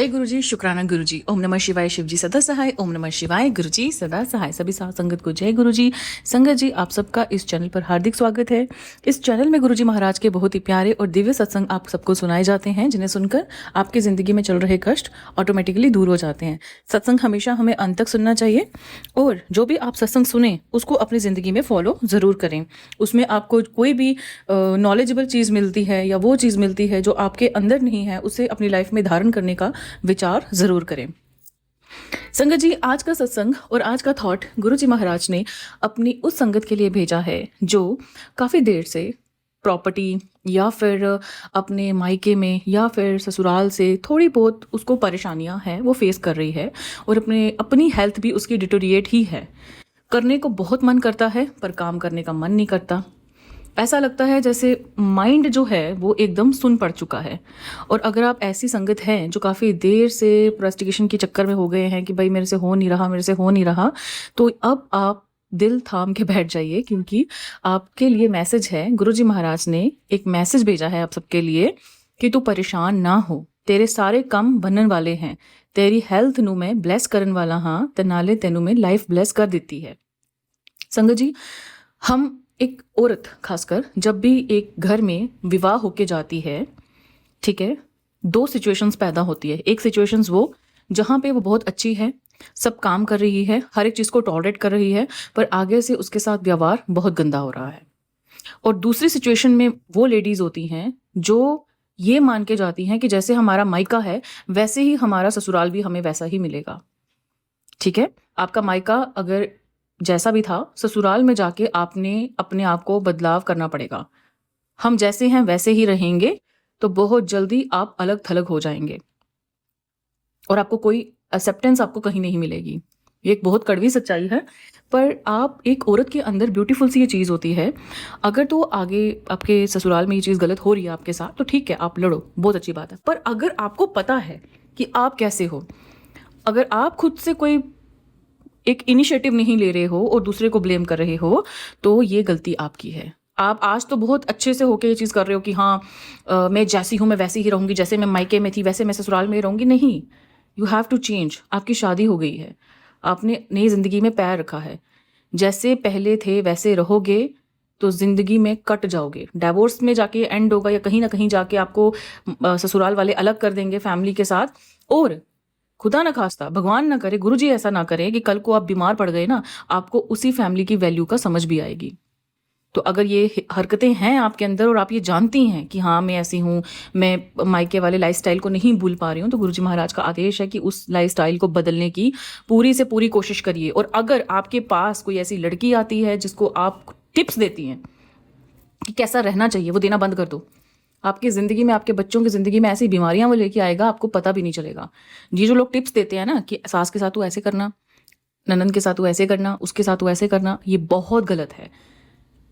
जय गुरुजी, शुक्राना गुरुजी। ओम नमः शिवाय, शिवजी सदा सहाय। ओम नमः शिवाय, गुरुजी सदा सहाय। सभी साथ संगत को जय गुरुजी। संगत जी, आप सबका इस चैनल पर हार्दिक स्वागत है। इस चैनल में गुरुजी महाराज के बहुत ही प्यारे और दिव्य सत्संग आप सबको सुनाए जाते हैं, जिन्हें सुनकर आपकी जिंदगी में चल रहे कष्ट ऑटोमेटिकली दूर हो जाते हैं। सत्संग हमेशा हमें अंत तक सुनना चाहिए और जो भी आप सत्संग सुने उसको अपनी जिंदगी में फॉलो जरूर करें। उसमें आपको कोई भी नॉलेजेबल चीज़ मिलती है या वो चीज़ मिलती है जो आपके अंदर नहीं है, उसे अपनी लाइफ में धारण करने का विचार जरूर करें। संगत जी, आज का सत्संग और आज का थॉट गुरुजी महाराज ने अपनी उस संगत के लिए भेजा है जो काफ़ी देर से प्रॉपर्टी या फिर अपने मायके में या फिर ससुराल से थोड़ी बहुत उसको परेशानियां हैं वो फेस कर रही है और अपनी हेल्थ भी उसकी डिटोरिएट ही है। करने को बहुत मन करता है पर काम करने का मन नहीं करता। ऐसा लगता है जैसे माइंड जो है वो एकदम सुन पड़ चुका है। और अगर आप ऐसी संगत हैं जो काफ़ी देर से प्रेस्टिगेशन के चक्कर में हो गए हैं कि भाई मेरे से हो नहीं रहा, मेरे से हो नहीं रहा, तो अब आप दिल थाम के बैठ जाइए, क्योंकि आपके लिए मैसेज है। गुरुजी महाराज ने एक मैसेज भेजा है आप सबके लिए कि तू परेशान ना हो, तेरे सारे काम बनने वाले हैं, तेरी हेल्थ नू मैं ब्लेस करन वाला हाँ, ते नाले तेनू मैं लाइफ ब्लेस कर देती है। संगत जी, हम एक औरत खासकर जब भी एक घर में विवाह होके जाती है, ठीक है, दो सिचुएशंस पैदा होती है। एक सिचुएशंस वो जहाँ पे वो बहुत अच्छी है, सब काम कर रही है, हर एक चीज़ को टॉलरेट कर रही है, पर आगे से उसके साथ व्यवहार बहुत गंदा हो रहा है। और दूसरी सिचुएशन में वो लेडीज होती हैं जो ये मान के जाती हैं कि जैसे हमारा मायका है वैसे ही हमारा ससुराल भी हमें वैसा ही मिलेगा। ठीक है, आपका मायका अगर जैसा भी था, ससुराल में जाके आपने अपने आप को बदलाव करना पड़ेगा। हम जैसे हैं वैसे ही रहेंगे तो बहुत जल्दी आप अलग थलग हो जाएंगे और आपको कोई एक्सेप्टेंस आपको कहीं नहीं मिलेगी। ये एक बहुत कड़वी सच्चाई है, पर आप एक औरत के अंदर ब्यूटीफुल सी ये चीज़ होती है। अगर तो आगे आपके ससुराल में ये चीज़ गलत हो रही है आपके साथ, तो ठीक है, आप लड़ो, बहुत अच्छी बात है। पर अगर आपको पता है कि आप कैसे हो, अगर आप खुद से कोई एक इनिशिएटिव नहीं ले रहे हो और दूसरे को ब्लेम कर रहे हो, तो ये गलती आपकी है। आप आज तो बहुत अच्छे से होके ये चीज़ कर रहे हो कि हाँ मैं जैसी हूँ मैं वैसी ही रहूँगी, जैसे मैं मायके में थी वैसे मैं ससुराल में रहूँगी। नहीं, यू हैव टू चेंज। आपकी शादी हो गई है, आपने नई ज़िंदगी में पैर रखा है, जैसे पहले थे वैसे रहोगे तो ज़िंदगी में कट जाओगे। डाइवोर्स में जाके एंड होगा या कहीं ना कहीं जाके आपको ससुराल वाले अलग कर देंगे फैमिली के साथ। और खुदा ना खास्ता, भगवान ना करे, गुरुजी ऐसा ना करे कि कल को आप बीमार पड़ गए ना, आपको उसी फैमिली की वैल्यू का समझ भी आएगी। तो अगर ये हरकतें हैं आपके अंदर और आप ये जानती हैं कि हाँ मैं ऐसी हूँ, मैं मायके वाले लाइफस्टाइल को नहीं भूल पा रही हूँ, तो गुरुजी महाराज का आदेश है कि उस लाइफस्टाइल को बदलने की पूरी से पूरी कोशिश करिए। और अगर आपके पास कोई ऐसी लड़की आती है जिसको आप टिप्स देती हैं कि कैसा रहना चाहिए, वो देना बंद कर दो। आपकी ज़िंदगी में, आपके बच्चों की ज़िंदगी में ऐसी बीमारियां वो लेके आएगा, आपको पता भी नहीं चलेगा। ये जो लोग टिप्स देते हैं ना कि सास के साथ तू ऐसे करना, ननद के साथ तू ऐसे करना, उसके साथ तू ऐसे करना, ये बहुत गलत है।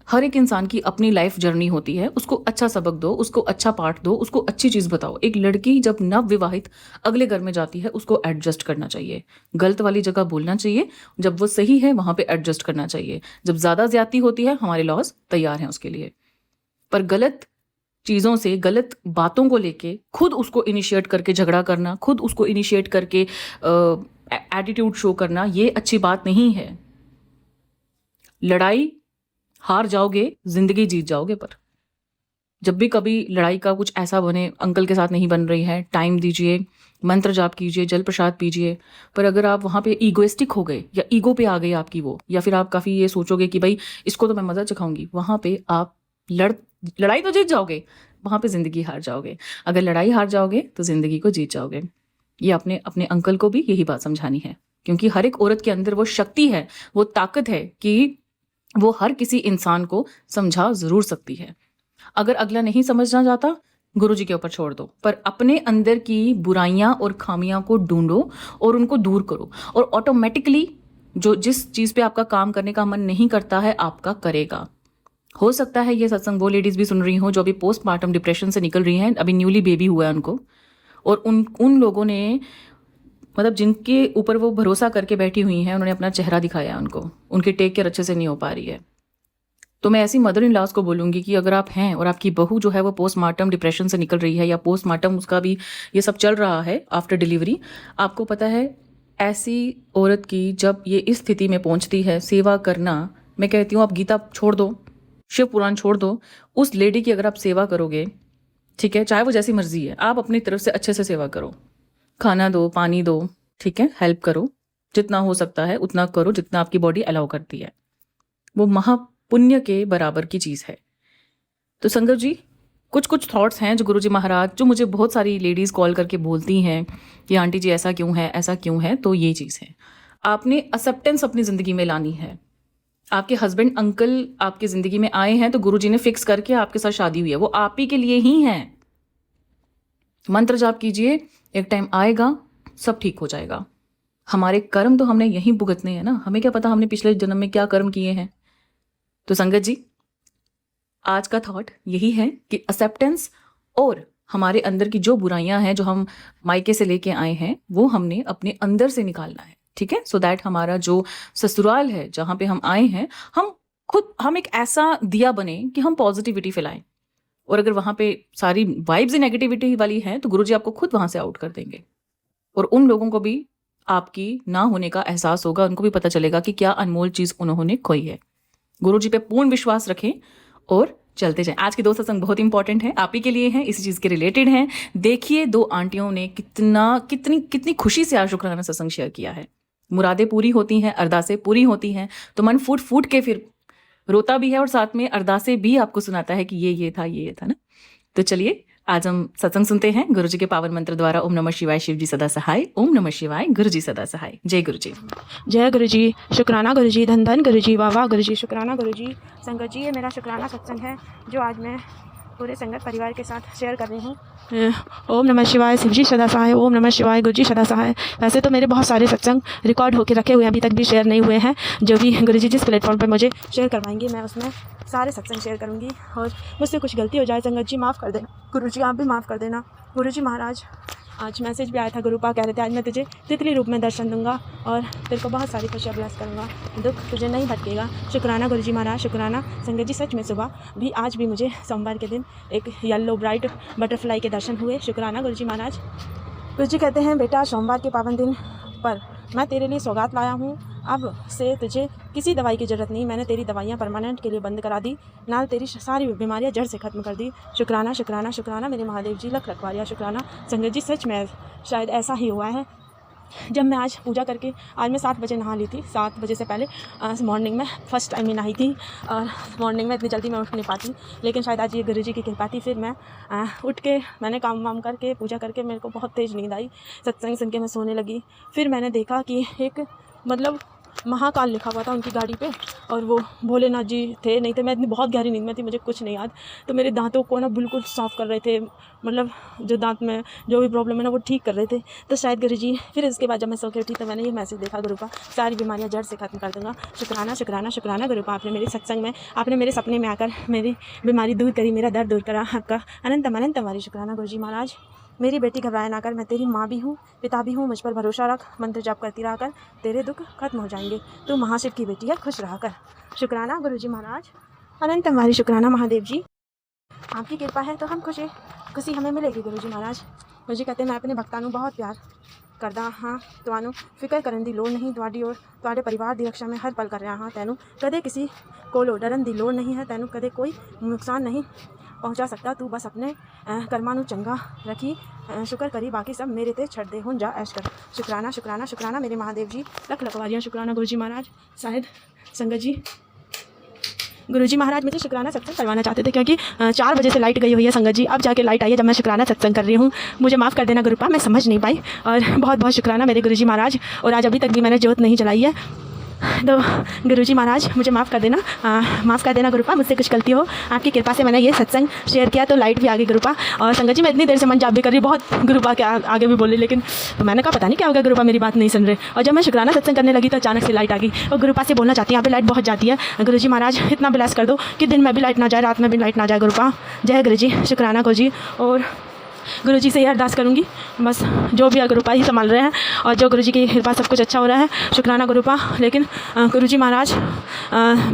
हर एक इंसान की अपनी लाइफ जर्नी होती है, उसको अच्छा सबक दो, उसको अच्छा पाठ दो, उसको अच्छी चीज़ बताओ। एक लड़की जब नव विवाहित अगले घर में जाती है, उसको एडजस्ट करना चाहिए, गलत वाली जगह बोलना चाहिए, जब वो सही है वहाँ पे एडजस्ट करना चाहिए। जब ज़्यादा ज्यादती होती है, हमारे लॉज तैयार हैं उसके लिए। पर गलत चीज़ों से, गलत बातों को लेके खुद उसको इनिशिएट करके झगड़ा करना, खुद उसको इनिशिएट करके एटीट्यूड शो करना, ये अच्छी बात नहीं है। लड़ाई हार जाओगे, जिंदगी जीत जाओगे। पर जब भी कभी लड़ाई का कुछ ऐसा बने, अंकल के साथ नहीं बन रही है, टाइम दीजिए, मंत्र जाप कीजिए, जल प्रसाद पीजिए। पर अगर आप वहाँ पे ईगोइस्टिक हो गए या ईगो पे आ गई आपकी वो, या फिर आप काफ़ी ये सोचोगे कि भाई इसको तो मैं मज़ा चखाऊंगी, वहाँ पे आप लड़ाई तो जीत जाओगे, वहाँ पे ज़िंदगी हार जाओगे। अगर लड़ाई हार जाओगे तो ज़िंदगी को जीत जाओगे। ये अपने अपने अंकल को भी यही बात समझानी है, क्योंकि हर एक औरत के अंदर वो शक्ति है, वो ताकत है कि वो हर किसी इंसान को समझा जरूर सकती है। अगर अगला नहीं समझना चाहता, गुरुजी के ऊपर छोड़ दो, पर अपने अंदर की बुराइयां और खामियां को ढूंढो और उनको दूर करो, और ऑटोमेटिकली जो जिस चीज़ पे आपका काम करने का मन नहीं करता है, आपका करेगा। हो सकता है ये सत्संग वो लेडीज भी सुन रही हो जो अभी पोस्टमार्टम डिप्रेशन से निकल रही हैं, अभी न्यूली बेबी हुआ है उनको, और उन लोगों ने, मतलब जिनके ऊपर वो भरोसा करके बैठी हुई हैं, उन्होंने अपना चेहरा दिखाया उनको, उनकी टेक केयर अच्छे से नहीं हो पा रही है। तो मैं ऐसी मदर इन लॉज को बोलूँगी कि अगर आप हैं और आपकी बहू जो है वो पोस्टमार्टम डिप्रेशन से निकल रही है या पोस्टमार्टम उसका भी ये सब चल रहा है आफ्टर डिलीवरी, आपको पता है ऐसी औरत की जब ये इस स्थिति में पहुंचती है, सेवा करना, मैं कहती हूँ आप गीता छोड़ दो, शिव पुराण छोड़ दो, उस लेडी की अगर आप सेवा करोगे, ठीक है, चाहे वो जैसी मर्जी है, आप अपनी तरफ से अच्छे से सेवा करो, खाना दो, पानी दो, ठीक है, हेल्प करो, जितना हो सकता है उतना करो जितना आपकी बॉडी अलाउ करती है, वो महापुण्य के बराबर की चीज़ है। तो संगत जी, कुछ कुछ थॉट्स हैं जो गुरुजी महाराज, जो मुझे बहुत सारी लेडीज़ कॉल करके बोलती हैं कि आंटी जी ऐसा क्यों है, ऐसा क्यों है। तो ये चीज़ है, आपने एक्सेप्टेंस अपनी ज़िंदगी में लानी है। आपके हस्बैंड अंकल आपकी ज़िंदगी में आए हैं तो गुरुजी ने फिक्स करके आपके साथ शादी हुई है, वो आप ही के लिए ही हैं। मंत्र जाप कीजिए, एक टाइम आएगा सब ठीक हो जाएगा। हमारे कर्म तो हमने यहीं भुगतने हैं ना, हमें क्या पता हमने पिछले जन्म में क्या कर्म किए हैं। तो संगत जी, आज का थॉट यही है कि एक्सेप्टेंस और हमारे अंदर की जो बुराइयां हैं जो हम मायके से लेके आए हैं वो हमने अपने अंदर से निकालना है, ठीक है, सो दैट हमारा जो ससुराल है जहाँ पे हम आए हैं, हम एक ऐसा दिया बने कि हम पॉजिटिविटी फैलाएं। और अगर वहाँ पे सारी वाइब्स नेगेटिविटी वाली हैं तो गुरुजी आपको खुद वहाँ से आउट कर देंगे और उन लोगों को भी आपकी ना होने का एहसास होगा, उनको भी पता चलेगा कि क्या अनमोल चीज़ उन्होंने खोई है। गुरुजी पे पूर्ण विश्वास रखें और चलते जाएं। आज के दो सत्संग बहुत इंपॉर्टेंट है, आप ही के लिए हैं, इसी चीज़ के रिलेटेड हैं। देखिए दो आंटियों ने कितनी खुशी से आज शुक्राना सत्संग शेयर किया है। मुरादें पूरी होती हैं, अरदासें पूरी होती हैं, तो मन फूट फूट के फिर रोता भी है और साथ में अरदासें भी आपको सुनाता है कि ये था ना। तो चलिए आज हम सत्संग सुनते हैं गुरुजी के पावन मंत्र द्वारा। ओम नमः शिवाय, शिव जी सदा सहाय। ओम नमः शिवाय, गुरुजी सदा सहाय। जय गुरुजी। जय गुरुजी, शुक्राना गुरुजी, धन धन गुरुजी, वाह वाह गुरुजी, शुक्राना गुरुजी। संगत जी, ये मेरा शुक्राना सत्संग है जो आज मैं पूरे संगत परिवार के साथ शेयर कर रही हूँ। ओम नमः शिवाय, शिव जी सदा सहाय। ओम नमः शिवाय, गुरुजी सदा सहाय। वैसे तो मेरे बहुत सारे सत्संग रिकॉर्ड होकर रखे हुए हैं, अभी तक भी शेयर नहीं हुए हैं। जो भी गुरुजी जिस प्लेटफॉर्म पर मुझे शेयर करवाएंगे मैं उसमें सारे सत्संग शेयर करूँगी। और मुझसे कुछ गलती हो जाए संगत जी माफ़ कर देना, गुरुजी आप भी माफ़ कर देना। गुरुजी महाराज आज मैसेज भी आया था, गुरुपा कह रहे थे आज मैं तुझे तितली रूप में दर्शन दूंगा और तेरे को बहुत सारी खुशियाँ ब्लेस करूँगा, दुख तुझे नहीं भटकेगा। शुक्राना गुरुजी महाराज, शुक्राना। संगत जी सच में सुबह भी आज भी मुझे सोमवार के दिन एक येलो ब्राइट बटरफ्लाई के दर्शन हुए। शुक्राना गुरुजी महाराज। गुरुजी कहते हैं बेटा सोमवार के पावन दिन पर मैं तेरे लिए सौगात लाया हूँ, अब से तुझे किसी दवाई की ज़रूरत नहीं, मैंने तेरी दवाइयाँ परमानेंट के लिए बंद करा दी, नाल तेरी सारी बीमारियाँ जड़ से ख़त्म कर दी। शुक्राना शुक्राना शुक्राना मेरे महादेव जी, लख रखवारिया शुक्राना। संगत जी सच में शायद ऐसा ही हुआ है। जब मैं आज पूजा करके आज मैं 7 बजे नहा ली थी, 7 बजे से पहले मॉर्निंग में फर्स्ट टाइम ही नहाई थी और मॉर्निंग में इतनी जल्दी मैं उठ नहीं पाती, लेकिन शायद आज ये गुरुजी की कृपा थी। फिर मैं उठ के मैंने काम वाम करके पूजा करके मेरे को बहुत तेज़ नींद आई, सत्संग सुन के मैं सोने लगी। फिर मैंने देखा कि एक मतलब महाकाल लिखा हुआ था उनकी गाड़ी पे और वो भोलेनाथ जी थे, नहीं थे मैं इतनी बहुत गहरी नींद में थी, मुझे कुछ नहीं याद। तो मेरे दांतों को ना बिल्कुल साफ़ कर रहे थे, मतलब जो दांत में जो भी प्रॉब्लम है ना वो ठीक कर रहे थे। तो शायद गुरुजी, फिर इसके बाद जब मैं सो के उठी तो मैंने ये मैसेज देखा, गुरुपा सारी बीमारियाँ जड़ से ख़त्म कर दूँगा। शुक्राना शुक्राना शुक्राना गुरुपा, आपने मेरे सत्संग में, आपने मेरे सपने में आकर मेरी बीमारी दूर करी, मेरा दर्द दूर करा, आपका अनंत अनंत हमारी शुक्राना गुरुजी महाराज। मेरी बेटी घबराए ना कर, मैं तेरी माँ भी हूँ पिता भी हूँ, मुझ पर भरोसा रख, मंत्र जाप करती रहा कर, तेरे दुख खत्म हो जाएंगे, तू महाशिव की बेटी है, खुश रहा कर। शुक्राना गुरुजी महाराज, अनंत हमारी शुक्राना महादेव जी, आपकी कृपा है तो हम खुश हैं, खुशी हमें मिलेगी गुरुजी महाराज। गुरुजी कहते हैं मैं अपने भक्तां नूं बहुत प्यार करदा हाँ, तुहानूं फिक्र करन दी लोड़ नहीं, तुहाडी और तुहाडे परिवार दी रक्षा में हर पल कर रहा हाँ, तैनूं कदे किसी कोलों डरन दी लोड़ नहीं है, तैनूं कदे कोई नुकसान नहीं पहुँचा सकता, तू बस अपने कर्मां नूं चंगा रखी, शुक्र करी बाकी सब मेरे ते छड़ दे, हुण जा ऐश कर। शुक्राना शुक्राना शुक्राना मेरे महादेव जी, लख लखवारियाँ शुक्राना गुरुजी महाराज। शायद संगत जी गुरुजी महाराज मुझे शुक्राना सत्संग करवाना चाहते थे, क्योंकि 4 बजे से लाइट गई हुई है संगत जी, अब जाके लाइट आई है जब मैं शुक्राना सत्संग कर रही हूँ, मुझे माफ़ कर देना गुरुपा, मैं समझ नहीं पाई और बहुत बहुत शुक्राना मेरे गुरुजी महाराज। और आज अभी तक भी मैंने जोत नहीं जलाई है, तो गुरुजी महाराज मुझे माफ़ कर देना गुरुपा, मुझसे कुछ गलती हो, आपकी कृपा से मैंने ये सत्संग शेयर किया तो लाइट भी आ गई गुरुपा। और संगत जी मैं इतनी देर से मन जाप भी कर रही, बहुत गुरुपा के आगे भी बोली, लेकिन तो मैंने कहा पता नहीं क्या होगा, गुरुपा मेरी बात नहीं सुन रहे। और जब मैं शुक्राना सत्संग करने लगी तो अचानक से लाइट आ गई। और गुरुपा से बोलना चाहती हूँ, यहाँ पे लाइट बहुत जाती है, गुरुजी महाराज इतना ब्लेस कर दो कि दिन में भी लाइट ना जाए, रात में भी लाइट ना जाए गुरुपा। जय गुरुजी, शुक्राना गुरुजी। और गुरुजी से ये अरदास करूँगी, बस जो भी गुरुपा ही संभाल रहे हैं और जो गुरुजी की कृपा सब कुछ अच्छा हो रहा है, शुक्राना गुरुपा। लेकिन गुरुजी महाराज,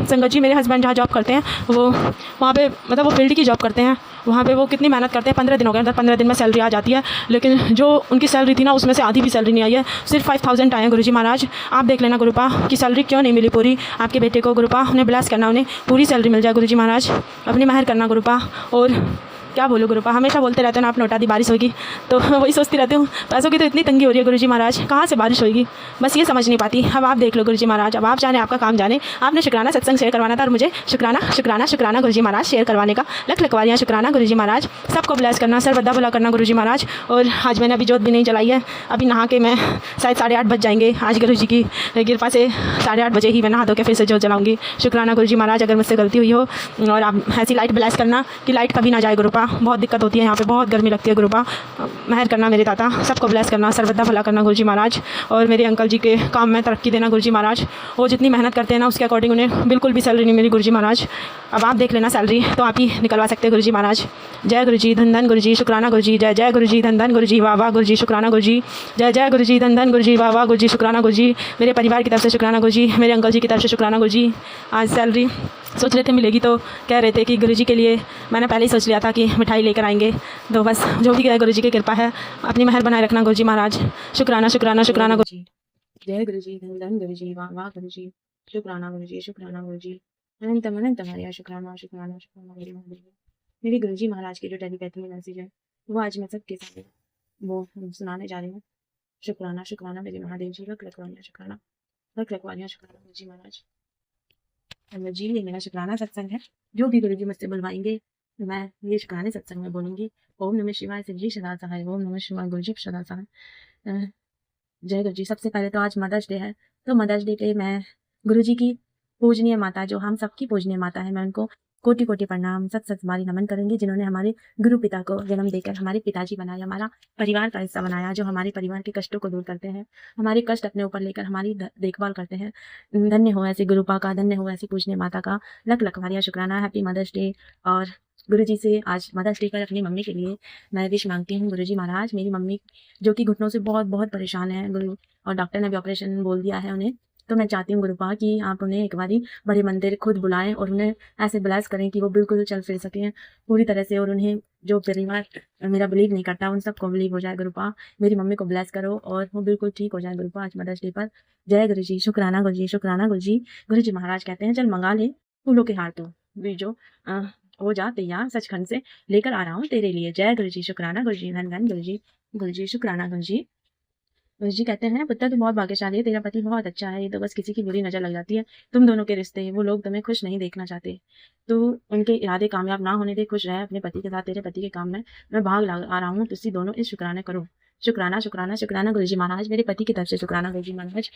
संगत जी मेरे हस्बैंड जहाँ जॉब करते हैं वो वहाँ पे मतलब वो फील्ड की जॉब करते हैं, वहाँ पे वो कितनी मेहनत करते हैं। 15 दिन हो गए, 15 दिन में सैलरी आ जाती है, लेकिन जो उनकी सैलरी थी ना उसमें से आधी भी सैलरी नहीं आई है, सिर्फ 5000 आए हैं। गुरुजी महाराज आप देख लेना गुरुपा की सैलरी क्यों नहीं मिली पूरी आपके बेटे को। गुरुपा उन्हें ब्लेस करना, उन्हें पूरी सैलरी मिल जाए गुरुजी महाराज, अपनी मेहर करना गुरुपा। और क्या बोलूँ गुरुपा, हमेशा बोलते रहते हैं ना आप नोटा दी बारिश होगी, तो मैं वही सोचती रहती हूँ पैसों की तो इतनी तंगी हो रही है गुरुजी महाराज, कहाँ से बारिश होगी, बस ये समझ नहीं पाती। अब आप देख लो गुरुजी महाराज, अब आप जाने आपका काम जाने, आपने शुक्राना सत्संग शेयर करवाना था और मुझे शुक्राना शुक्राना शुक्राना गुरुजी महाराज शेयर करवाने का लख लखवारियाँ शुक्राना गुरुजी महाराज। सबको ब्लेस करना, सर बद्दा भला करना गुरुजी महाराज। और आज मैंने अभी जोत भी नहीं जलाई है, अभी नहा के मैं शायद 8:30 बज जाएंगे आज गुरुजी की कृपा से, 8:30 बजे ही मैं नहा धो के फिर से जोत जलाऊंगी। शुक्राना गुरुजी महाराज, अगर मुझसे गलती हुई हो और आप ऐसी लाइट ब्लेस करना कि लाइट कभी ना जाए गुरुपा, बहुत दिक्कत होती है यहाँ पे, बहुत गर्मी लगती है गुरुपा, मेहर करना मेरे दाता, सबको ब्लेस करना, सर्वदा भला करना गुरुजी महाराज। और मेरे अंकल जी के काम में तरक्की देना गुरुजी महाराज, वो जितनी मेहनत करते हैं ना उसके अकॉर्डिंग उन्हें बिल्कुल भी सैलरी नहीं मिली गुरुजी महाराज। अब आप देख लेना सैलरी तो आप ही निकलवा सकते हैं गुरुजी महाराज। जय गुरुजी, धन धन गुरुजी, शुक्राना गुरुजी, जय जय गुरुजी, धन धन गुरुजी, वाह वाह गुरुजी, शुक्राना गुरुजी, जय जय गुरुजी, धन धन गुरुजी, वाह वाह गुरुजी, शुक्राना गुरुजी। मेरे परिवार की तरफ से शुक्राना गुरुजी, मेरे अंकल जी की तरफ से शुक्राना गुरुजी। आज सैलरी सोच रहे थे मिलेगी, तो कह रहे थे कि गुरुजी के लिए मैंने पहले ही सोच लिया था कि मिठाई लेकर आएंगे, तो बस जो भी है गुरुजी की कृपा है, अपनी मेहर बनाए रखना गुरुजी महाराज। शुक्राना शुक्राना शुक्राना गुरुजी, जय गुरुजी, धन धन गुरुजी, वाह वाह गुरुजी, शुक्राना गुरुजी, शुक्राना गुरुजी, अनंत अनंत हमारे शुक्राना शुक्राना शुक्राना मेरी महादेवी। मेरे गुरुजी महाराज की जो टेलीपैथी में मैसेज है वो आज मैं सबके सामने वो सुनाने जा रही हूँ। शुक्राना शुक्राना मेरे महादेव जी, लख लखवानियाँ शुक्राना, लख लखवानियाँ शुक्राना गुरुजी महाराज। जी ये मेरा शुक्राना सत्संग है, जो भी गुरुजी मुझसे बुलवाएंगे मैं ये शुक्राने सत्संग में बोलूँगी। ओम नमः शिवाय, शिव जी सदा सहाय, ओम नमः शिवाय, गुरुजी सदा सहाय। जय गुरुजी। सबसे पहले तो आज मदर्स डे है, तो मदर्स डे पे मैं गुरुजी की पूजनीय माता, जो हम सबकी पूजनीय माता है, मैं उनको कोटि कोटि प्रणाम, सत सत बारी नमन करेंगे, जिन्होंने हमारे गुरु पिता को जन्म देकर हमारे पिताजी बनाया, हमारा परिवार का हिस्सा बनाया, जो हमारे परिवार के कष्टों को दूर करते हैं, हमारे कष्ट अपने ऊपर लेकर हमारी देखभाल करते हैं। धन्य हो ऐसे गुरुपा का, धन्य हो ऐसी पूजनीय माता का, लख लखवारियाँ शुक्राना, हैप्पी मदर्स डे। और गुरुजी से आज मदर्स डे पर अपनी मम्मी के लिए मैं विश मांगती हूँ। गुरुजी महाराज, मेरी मम्मी जो कि घुटनों से बहुत बहुत परेशान है गुरु, और डॉक्टर ने भी ऑपरेशन बोल दिया है उन्हें, तो मैं चाहती हूँ गुरुपा कि आप उन्हें एक बारी बड़े मंदिर खुद बुलाएं और उन्हें ऐसे ब्लेस करें कि वो बिल्कुल चल फिर सकें पूरी तरह से, और उन्हें जो परिवार मेरा बिलीव नहीं करता उन सबको बिलीव हो जाए गुरुपा। मेरी मम्मी को ब्लेस करो और वो बिल्कुल ठीक हो जाए गुरुपा आज मदर्स डे पर। जय गुरुजी, शुक्राना गुरुजी, शुक्राना गुरुजी। गुरुजी महाराज कहते हैं चल मंगा ले फूलों के हार, तो भी जो हो जा तैयार, सचखंड से लेकर आ रहा हूँ तेरे लिए। जय गुरुजी, शुक्राना गुरुजी, धन धन गुरुजी, गुरुजी शुक्राना गुरुजी। गुरुजी कहते हैं पुत्र तू बहुत भाग्यशाली है, तेरा पति बहुत अच्छा है, ये तो बस किसी की बुरी नजर लग जाती है। तुम दोनों के रिश्ते, वो लोग तुम्हें खुश नहीं देखना चाहते, तो उनके इरादे कामयाब ना होने दे, खुश रहे अपने पति के साथ, तेरे पति के काम में मैं भाग ला आ रहा हूँ, तुसी दोनों इस शुक्राने करो। शुक्राना शुक्राना शुक्राना गुरुजी महाराज, मेरे पति की तरफ से शुक्राना गुरुजी महाराज।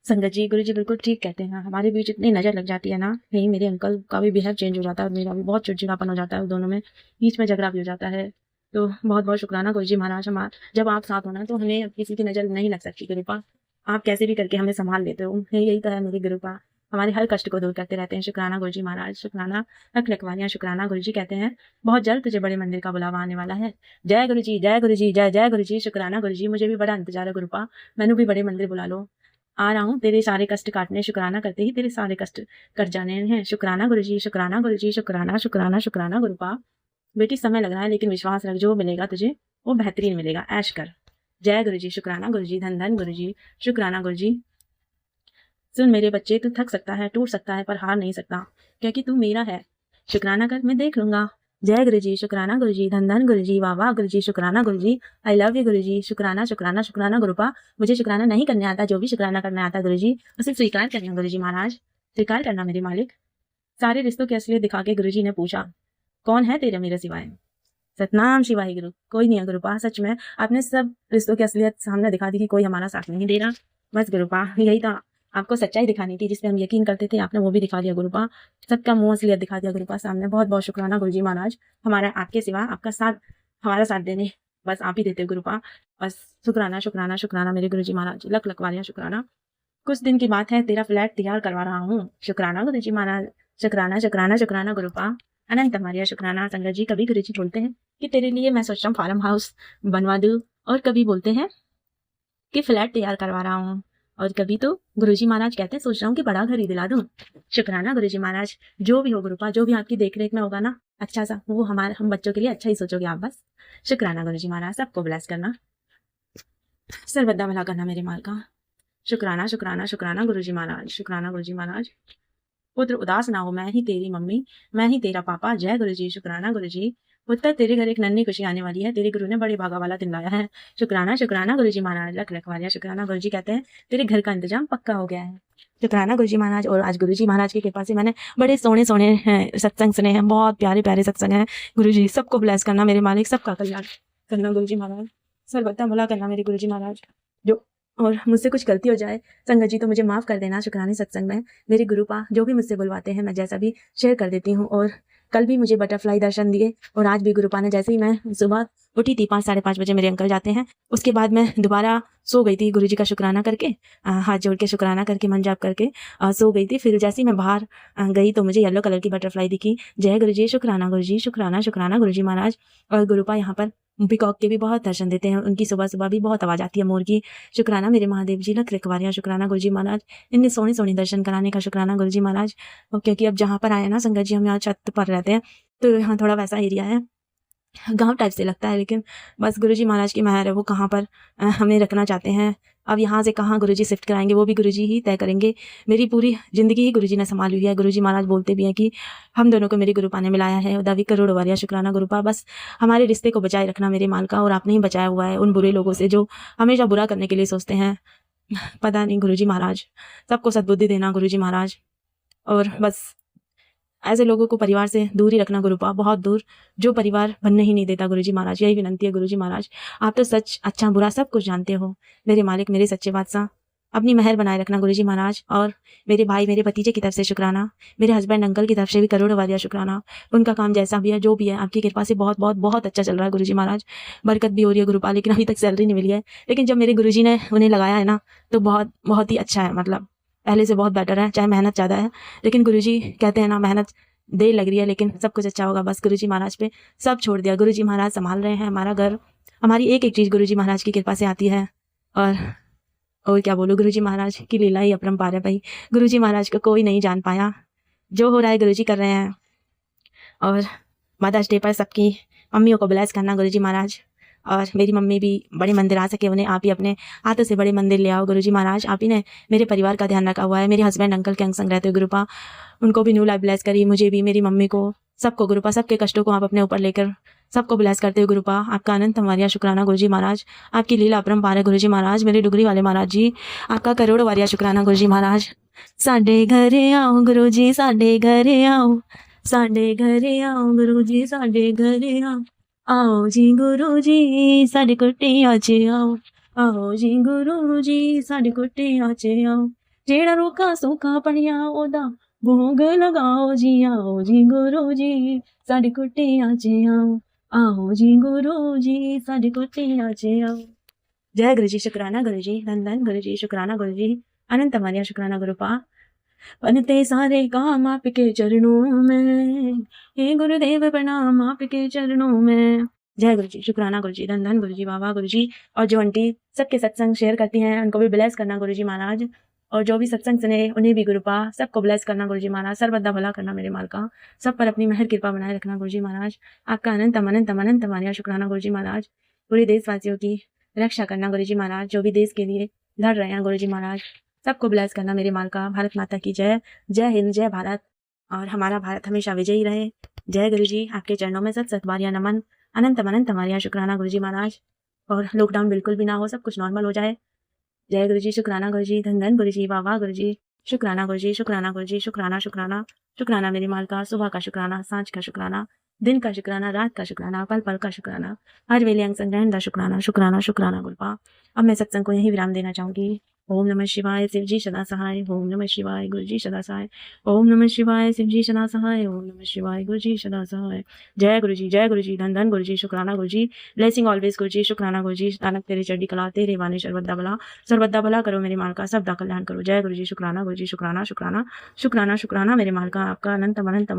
संगत जी, गुरुजी बिल्कुल ठीक कहते हैं, हमारे बीच इतनी नजर लग जाती है ना, नहीं मेरे अंकल का भी बिहेव चेंज हो जाता है और मेरा भी बहुत चिड़चिड़ापन हो जाता है, उस दोनों में बीच में झगड़ा भी हो जाता है। तो बहुत बहुत शुक्राना गुरुजी महाराज, हमारा जब आप साथ होना तो हमें किसी की नज़र नहीं लग सकती गुरुपा, आप कैसे भी करके हमें संभाल लेते हो, यही तो है मेरी गुरुपा, हमारे हर कष्ट को दूर करते रहते हैं। शुक्राना गुरुजी महाराज, शुक्राना लख लखवानियाँ शुक्राना। गुरुजी कहते हैं बहुत जल्द तुझे बड़े मंदिर का बुलावा आने वाला है। जय गुरुजी, जय गुरुजी, जय जय गुरुजी, शुक्राना गुरुजी। मुझे भी बड़ा इंतजार है गुरुपा, मैंने भी बड़े मंदिर बुला लो, आ रहा हूँ तेरे सारे कष्ट काटने, शुक्राना करते ही तेरे सारे कष्ट कट जाने हैं। शुक्राना गुरुजी, शुक्राना गुरुजी, शुक्राना शुक्राना शुक्राना गुरुपा। बेटी समय लग रहा है लेकिन विश्वास रख, जो मिलेगा तुझे वो बेहतरीन मिलेगा, ऐश कर। जय गुरुजी, शुक्राना गुरुजी, धन धन गुरुजी, शुक्राना गुरुजी। सुन मेरे बच्चे, तू थक सकता है, टूट सकता है, पर हार नहीं सकता, क्योंकि तू मेरा है। शुक्राना कर, मैं देख लूंगा। जय गुरुजी, शुक्राना गुरुजी, धन धन गुरुजी, वाह वाह गुरुजी, शुक्राना गुरुजी, आई लव यू गुरुजी। शुक्राना शुक्राना शुक्राना गुरुपा। मुझे शुक्राना नहीं करने आता, जो भी शुक्राना करने आता गुरुजी उसे स्वीकार करना गुरुजी महाराज, स्वीकार करना मेरे मालिक। सारे रिश्तों की असलियत दिखा के गुरुजी ने पूछा कौन है तेरे मेरे सिवाय। सतनाम शिवाय गुरु, कोई नहीं है गुरुपा, सच में आपने सब रिश्तों की असलियत सामने दिखा दी कि कोई हमारा साथ नहीं दे रहा, बस गुरुपा यही था, आपको सच्चाई दिखानी थी, जिसपे हम यकीन करते थे, आपने वो भी दिखा दिया गुरुपा, सबका मुंह असलियत दिखा दिया गुरुपा सामने। बहुत बहुत शुक्राना गुरुजी महाराज, हमारा आपके सिवा आपका साथ, हमारा साथ देने बस आप ही देते हो गुरुपा, बस शुक्राना शुक्राना शुक्राना मेरे गुरुजी महाराज, लख लखवारियाँ शुक्राना। कुछ दिन की बात है, तेरा फ्लैट तैयार करवा रहा हूँ। शुक्राना गुरुजी महाराज, शुक्राना शुक्राना शुक्राना गुरुपा। अनंत हमारे शुक्राना। संगत जी कभी गुरु जी बोलते हैं कि तेरे लिए मैं सोच रहा हूँ फार्म हाउस बनवा दूँ, और कभी बोलते हैं कि फ्लैट तैयार करवा रहा हूँ, और कभी तो गुरुजी महाराज कहते हैं सोच रहा हूँ कि बड़ा घर ही दिला दूँ। शुक्राना गुरुजी महाराज। जो भी हो गुरुपा, जो भी आपकी देख रेख में होगा ना अच्छा सा, वो हम बच्चों के लिए अच्छा ही सोचोगे आप बस। शुक्राना गुरुजी महाराज। सबको ब्लेस करना, सर्वदा भला करना मेरे माल का। शुक्राना शुक्राना शुक्राना गुरुजी महाराज। शुक्राना गुरुजी महाराज। पुत्र उदास ना हो, मैं ही तेरी मम्मी, मैं ही तेरा पापा। जय गुरुजी। शुक्राना गुरुजी। पुत्र तेरे घर एक नन्ही खुशी आने वाली है, तेरे गुरु ने बड़े भागा वाला दिन लाया है। शुक्राना शुक्राना गुरुजी महाराज। लख रखवालिया। शुक्राना गुरुजी कहते हैं तेरे घर का इंतजाम पक्का हो गया है। शुक्राना गुरुजी महाराज। और आज गुरुजी महाराज की कृपा से मैंने बड़े सोने सोने सत्संग सुने हैं, बहुत प्यारे प्यारे सत्संग हैं। गुरुजी सबको ब्लेस करना मेरे मालिक, सबका कल्याण करना गुरुजी महाराज, सर्वदा भला करना मेरे गुरुजी महाराज। जो और मुझसे कुछ गलती हो जाए संगत जी तो मुझे माफ़ कर देना। शुक्राने सत्संग में मेरे गुरुपा जो भी मुझसे बुलवाते हैं मैं जैसा भी शेयर कर देती हूँ। और कल भी मुझे बटरफ्लाई दर्शन दिए, और आज भी गुरुपा ने, जैसे ही मैं सुबह उठी थी 5 साढ़े 5 बजे मेरे अंकल जाते हैं, उसके बाद मैं दोबारा सो गई थी गुरुजी का शुक्राना करके, हाथ जोड़ के शुक्राना करके मन जाप करके सो गई थी। फिर जैसे ही मैं बाहर गई तो मुझे येलो कलर की बटरफ्लाई दिखी। जय गुरुजी। शुक्राना गुरुजी। शुक्राना शुक्राना गुरुजी महाराज। और गुरुपा यहाँ पर पिकॉक के भी बहुत दर्शन देते हैं, उनकी सुबह सुबह भी बहुत आवाज़ आती है मोर की। शुक्राना मेरे महादेव जी। लख रखवारियाँ। शुक्राना गुरुजी महाराज। इनने सोने सोने दर्शन कराने का शुक्राना गुरुजी महाराज। और क्योंकि अब जहाँ पर आए ना संगत जी, हम यहाँ छत पर रहते हैं तो यहाँ थोड़ा वैसा एरिया है, गांव टाइप से लगता है, लेकिन बस गुरुजी महाराज की मेहर है, वो कहाँ पर हमें रखना चाहते हैं। अब यहाँ से कहाँ गुरुजी शिफ्ट कराएंगे वो भी गुरुजी ही तय करेंगे। मेरी पूरी ज़िंदगी ही गुरुजी ने संभाली हुई है। गुरुजी महाराज बोलते भी हैं कि हम दोनों को मेरे गुरुपा ने मिलाया है। उदावी करोड़ वारिया। शुक्राना गुरुपा। बस हमारे रिश्ते को बचाए रखना मेरे माल का, और आपने ही बचाया हुआ है उन बुरे लोगों से जो हमेशा बुरा करने के लिए सोचते हैं। पता नहीं गुरुजी महाराज, सबको सद्बुद्धि देना गुरुजी महाराज। और बस ऐसे लोगों को परिवार से दूर ही रखना गुरुपा, बहुत दूर, जो परिवार बनने ही नहीं देता गुरुजी महाराज। यही विनंती है गुरुजी महाराज। आप तो सच अच्छा बुरा सब कुछ जानते हो मेरे मालिक, मेरे सच्चे बादशाह। अपनी मेहर बनाए रखना गुरुजी महाराज। और मेरे भाई मेरे भतीजे की तरफ से शुक्राना, मेरे हस्बैंड अंकल की तरफ से भी करोड़ों वारिया शुक्राना। उनका काम जैसा भी है जो भी है आपकी कृपा से बहुत बहुत बहुत अच्छा चल रहा है गुरुजी महाराज। बरकत भी हो रही है गुरुपा, लेकिन अभी तक सैलरी नहीं मिली है। लेकिन जब मेरे गुरुजी ने उन्हें लगाया है ना तो बहुत बहुत ही अच्छा है, मतलब पहले से बहुत बेटर है, चाहे मेहनत ज़्यादा है। लेकिन गुरुजी कहते हैं ना मेहनत देर लग रही है लेकिन सब कुछ अच्छा होगा। बस गुरुजी महाराज पे सब छोड़ दिया, गुरुजी महाराज संभाल रहे हैं हमारा घर, हमारी एक एक चीज़ गुरुजी महाराज की कृपा से आती है। और क्या बोलूँ, गुरुजी महाराज की लीला ही अपरंपार है भाई। गुरुजी महाराज को कोई नहीं जान पाया, जो हो रहा है गुरुजी कर रहे हैं। और मदर्स डे पर सबकी मम्मियों को ब्लेस करना गुरुजी महाराज। और मेरी मम्मी भी बड़े मंदिर आ सके, उन्हें आप ही अपने हाथों से बड़े मंदिर ले आओ गुरुजी महाराज। आप ही ने मेरे परिवार का ध्यान रखा हुआ है। मेरे हस्बैंड अंकल के अंग संग रहते हो गुरुपा, उनको भी न्यू लाइफ ब्लेस करी, मुझे भी, मेरी मम्मी को, सबको गुरुपा, सबके कष्टों को आप अपने ऊपर लेकर सबको ब्लेस करते हो गुरुपा। आपका अनंत हमारिया शुक्राना गुरुजी महाराज। आपकी लीला अपरंपार है गुरुजी महाराज। मेरे डुगरी वाले महाराज जी, आपका करोड़ों वारिया शुक्राना गुरुजी महाराज। साडे घरे आओ गुरुजी, साडे घरे आओ, साडे घरे आओ गुरुजी, साडे घरे आओ। आओ जी गुरु जी साडे कुटिया च आओ, आओ जी गुरु जी साडे कुटिया च आओ। जेड़ा रोका सूखा पड़िया ओदा भोग लगाओ जी, आओ जी गुरु जी साडे कुटिया च आओ, आओ जी गुरु जी साडे कुटिया च आओ। जय गुरु जी। शुक्राना गुरु जी। धन धन गुरु जी। शुक्राना गुरु जी। अनंत हमारिया शुक्राना गुरुपा। बनते सारे काम आपके चरणों में, हे गुरुदेव प्रणाम आपके चरणों में। जय गुरु जी। शुक्राना गुरु जी। धन धन गुरु जी। वाह गुरु जी। और जो आंटी सबके सत्संग शेयर करती हैं उनको भी ब्लेस करना गुरु जी महाराज। और जो भी सत्संग सुने उन्हें भी गुरुपा, सबको ब्लेस करना गुरु जी महाराज। सर्वदा भला करना मेरे माल का, सब पर अपनी मेहर कृपा बनाए रखना गुरु जी महाराज। आपका अनंत अनंत अनंत हमारे शुक्राना गुरु जी महाराज। पूरे देशवासियों की रक्षा करना गुरु जी महाराज, जो भी देश के लिए लड़ रहे हैं गुरु जी महाराज, सबको ब्लेस करना मेरे माल का। भारत माता की जय। जय हिंद, जय भारत, और हमारा भारत हमेशा विजयी रहे। जय गुरु जी। आपके चरणों में सत सत बारियां नमन। अनंत अनंत हमारे शुक्राना गुरु जी महाराज। और लॉकडाउन बिल्कुल भी ना हो, सब कुछ नॉर्मल हो जाए। जय गुरु जी। शुक्राना गुरु जी। धन धन गुरु जी। वाह गुरु जी। शुक्राना गुरु जी। शुक्राना गुरु जी। शुक्राना शुक्राना शुक्राना मेरे माल का। सुबह का शुक्राना, सांझ का शुक्राना, दिन का शुक्राना, रात का शुक्राना, पल पल का शुक्राना, हर वेले अंग संग्रहण का शुक्राना। शुक्राना शुक्राना गुरुपा। अब मैं सत्संग को यही विराम देना चाहूंगी। ओम नमः शिवाय शिव जी सदा सहाय। ओम नमः शिवाय गुरु जी सदा सहाय। ओम नमः शिवाय शिव जी सदा सहाय। ओम नमः शिवाय गुरु जी सदा सहाय। जय गुरु जी। जय गुरु जी। धन धन गुरु जी। शुक्राना गुरु जी। ब्लेसिंग ऑलवेज गुरु जी। शुक्राना गुरु जी। नानक तेरे चढ़ी कला, तेरे वाणी सर्वदा भला करो मेरे माल का, सबदा कल्याण करो। जय गुरु जी। शुक्राना गुरु जी। शुक्राना शुक्राना शुक्राना शुक्राना मेरे माल का। आपका अनंत अनंत